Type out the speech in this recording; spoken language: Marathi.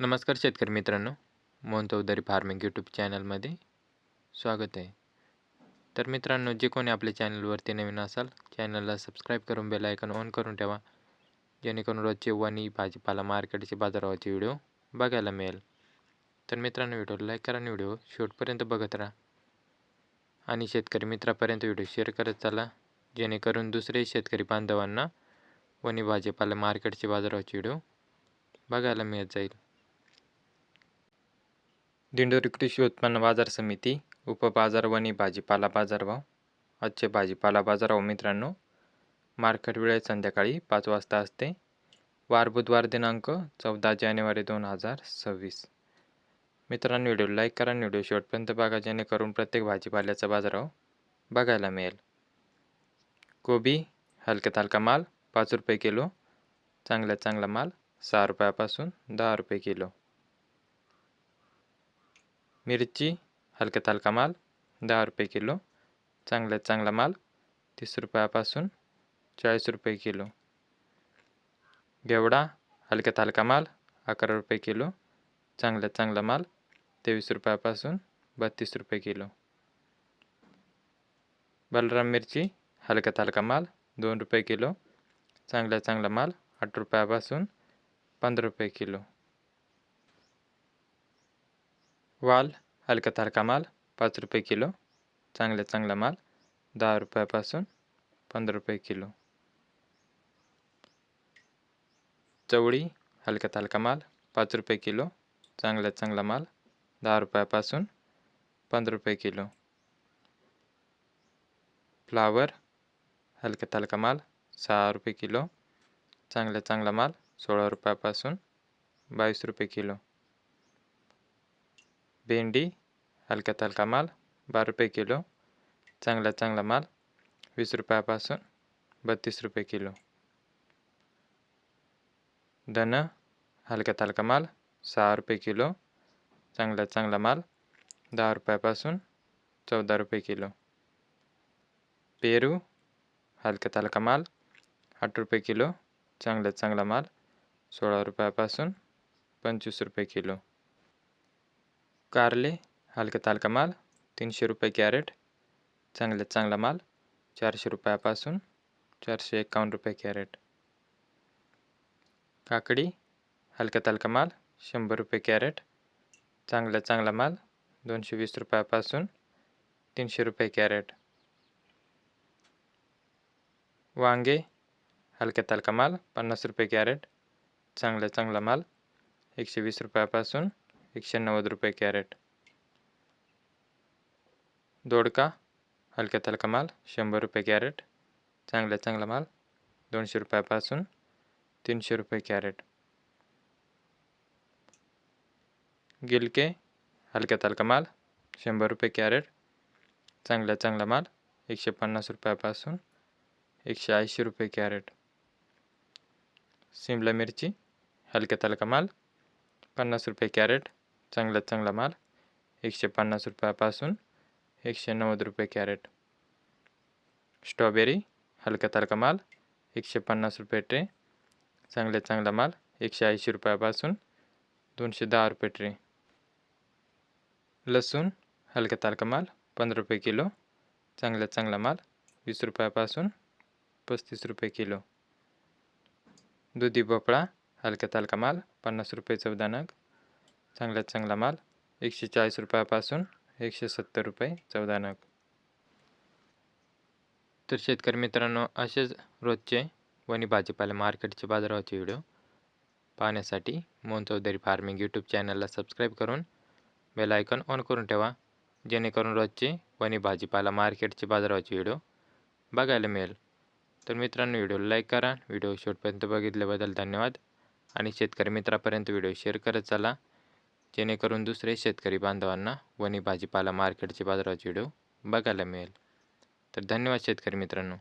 नमस्कार शेतकरी मित्रांनो, मोहन चौधरी फार्मिंग यूट्यूब चॅनलमध्ये स्वागत आहे. तर मित्रांनो, जे कोणी आपल्या चॅनलवरती नवीन असाल, चॅनलला सबस्क्राईब करून बेल आयकॉन ऑन करून ठेवा, जेणेकरून रोजचे वणी भाजीपाला मार्केटचे बाजाराचे व्हिडिओ बघायला मिळेल. तर मित्रांनो, व्हिडिओला लाईक करा आणि व्हिडिओ शेवटपर्यंत बघत राहा आणि शेतकरी मित्रापर्यंत व्हिडिओ शेअर करत चला, जेणेकरून दुसरे शेतकरी बांधवांना वणी भाजीपाला मार्केटचे बाजाराचे व्हिडिओ बघायला मिळत जाईल. दिंडोरी कृषी उत्पन्न बाजार समिती उपबाजार वणी भाजीपाला बाजारभाव. आजचे भाजीपाला बाजारभाव मित्रांनो, मार्केट वेळ संध्याकाळी 5 वाजता असते. वार बुधवार दिनांक 14 जानेवारी 2026. मित्रांनो, व्हिडिओ लाईक करा आणि व्हिडिओ शेवटपर्यंत बघा, जेणेकरून प्रत्येक भाजीपाल्याचा बाजारभाव बघायला मिळेल. कोबी हलक्यात हलका माल 5 रुपये किलो, चांगल्यात चांगला माल 6 रुपयापासून 10 रुपये किलो. मिरची हलक्यात हलका माल 10 रुपये किलो, चांगल्यात चांगला माल 30 रुपयापासून 40 रुपये किलो. घेवडा हलक्यात हलका माल 11 रुपये किलो, चांगल्यात चांगला माल 23 रुपयापासून 32 रुपये किलो. बलराम मिरची हलक्यात हलका माल 2 रुपये किलो, चांगल्यात चांगला माल 8 रुपयापासून 15 रुपये किलो. वाल हलक्यात हलका माल 5 रुपये किलो, चांगल्यात चांगला माल 10 रुपयापासून 15 रुपये किलो. चवळी हलक्यात हलका माल 5 रुपये किलो, चांगल्यात चांगला माल 10 रुपयापासून 15 रुपये किलो. फ्लावर हलक्यात हलका माल 6 रुपये किलो, चांगल्यात चांगला माल 16 रुपयापासून 22 रुपये किलो. भेंडी हलक्यात हलका माल 12 रुपये किलो, चांगल्यात चांगला माल 20 रुपयापासून 32 रुपये किलो. धन हलक्यात हलका माल 6 रुपये किलो, चांगल्यात चांगला माल 10 रुपयापासून 14 रुपये किलो. पेरू हलक्यात हलका माल 8 रुपये किलो, चांगल्यात चांगला माल 16 रुपयापासून 25 रुपये किलो. कारले हलक्यात हलका माल 300 रुपये कॅरेट, चांगल्यात चांगला माल 400 रुपयापासून 451 रुपये कॅरेट. काकडी हलक्यात हलका माल 100 रुपये कॅरेट, चांगल्यात चांगला माल 220 रुपयापासून 300 रुपये कॅरेट. वांगे हलक्यात हलका माल 50 रुपये कॅरेट, चांगल्यात चांगला माल 120 रुपयापासून 190 रुपये कॅरेट. दोडका हलक्यात हलका माल 100 रुपये कॅरेट, चांगल्यात चांगला माल 200 रुपयापासून 300 रुपये कॅरेट. गिलके हलक्यात हलका माल 100 रुपये कॅरेट, चांगल्यात चांगला माल 150 रुपयापासून 180 रुपये कॅरेट. शिमला मिरची हलक्यात हलका माल 50 रुपये कॅरेट, चांगल्यात चांगला माल 150 रुपयापासून 190 रुपये कॅरेट. स्ट्रॉबेरी हलक्यात हलका माल 150 रुपये ट्रे, चांगल्यात चांगला माल 180 रुपयापासून 210 रुपये ट्रे. लसूण हलक्यात हलका माल 15 रुपये किलो, चांगल्यात चांगला माल 20 रुपयापासून 35 रुपये किलो. दुधी भोपळा हलक्यात हलका माल 50 रुपये 14 नग, चांगल्यात चांगला माल 140 रुपयापासून 170 रुपये 14 नग. तर शेतकरी मित्रांनो, असेच रोजचे वणी भाजीपाला मार्केटचे बाजाराचे व्हिडिओ पाहण्यासाठी मोहन चौधरी फार्मिंग यूट्यूब चॅनलला सबस्क्राईब करून बेल आयकॉन ऑन करून ठेवा, जेणेकरून रोजचे वणी भाजीपाला मार्केटचे बाजाराचे व्हिडिओ बघायला मिळेल. तर मित्रांनो, व्हिडिओला लाईक करा, व्हिडिओ शेवटपर्यंत बघितल्याबद्दल धन्यवाद आणि शेतकरी मित्रापर्यंत व्हिडिओ शेअर करत चला, जेणेकरून दुसरे शेतकरी बांधवांना वणी भाजीपाला मार्केटचे बाजाराचे व्हिडिओ बघायला मिळेल. तर धन्यवाद शेतकरी मित्रांनो.